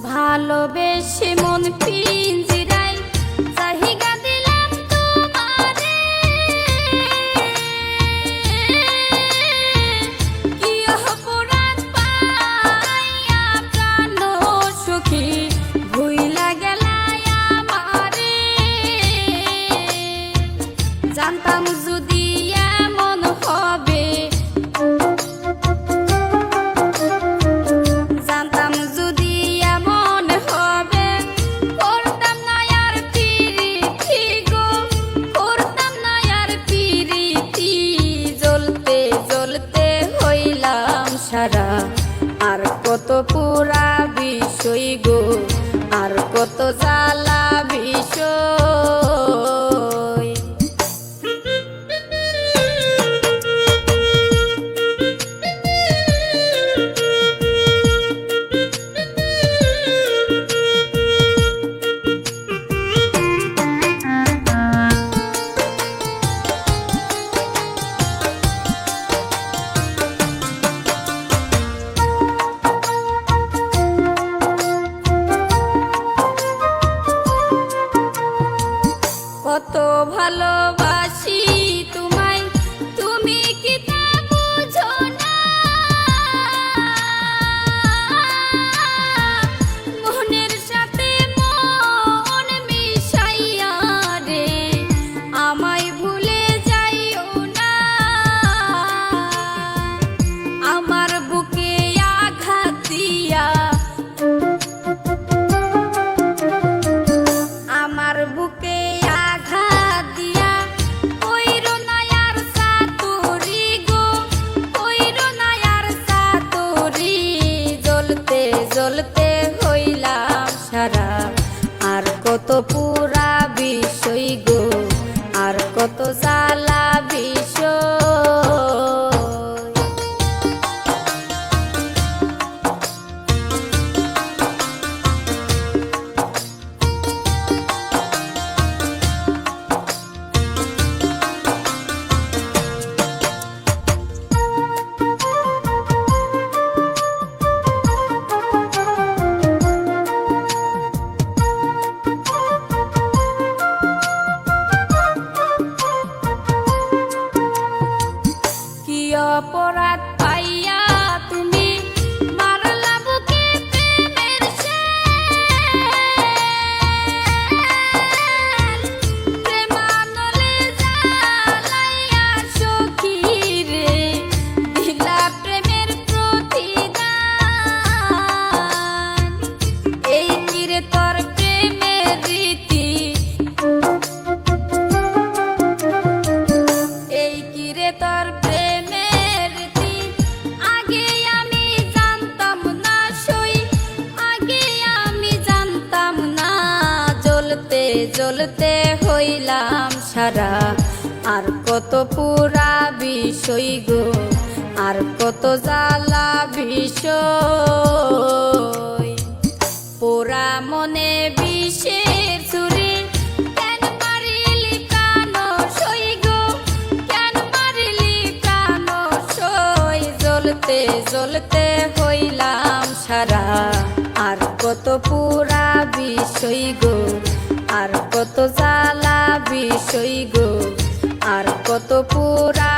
ভালোবেসে মন পিঞ্জিরায় জাহিগা দিলাম তোমারে, কি অপরাধ পাইয়া প্রাণ সখী ভুইলা গেলায় আমারে। জানতাম যদি এমন হবে, জানতাম যদি এমন হবে, করতাম না আর পিরিতি গো, করতাম না আর পিরিতি। জ্বলতে জ্বলতে হইলাম সারা, আর কত পুরা বিষয় গো, আর কত জ্বালা বিষয়। কত ভালোবাসি তোমায়, তুমি কি তা বুঝো না? মনের সাথে মন মিশাইয়া রে আমায় ভুলে যাইও না। আমার বুকে আঘাত দিয়া, আমার বুকে আঘাত দিয়া কইরো না আর সাতুরি গো, কইরো না আর সাতুরি। জ্বলতে জ্বলতে হইলাম সারা, আর কত পুরা বিষয় গো, আর কত জ্বালা বিষয়। কি অপরাধ পাইয়া তুমি মারলা বুকে প্রেমের শেল, প্রেমানলে জ্বালাইয়া সখী রে দিলা প্রেমের প্রতিদান। এই কি রে তোর প্রেমের রীতি, এই কি রে তোর প্রেমের রীতি। আগে আমি জানতাম না সই, আগে আমি জানতাম না। জ্বলতে জ্বলতে হইলাম সারা, আর কত পুরা বিষয় গো, আর কত জ্বালা বিষয়। পোড়া মনে বিষের ছুরি, কেন মারিলি প্রাণ সই গো, কেন মারিলি প্রাণ সই। জ্বলতে জ্বলতে হইলাম সারা, আর কত পুরা বিষয় গো, আর কত জ্বালা বিষয় গো, আর কত পুরা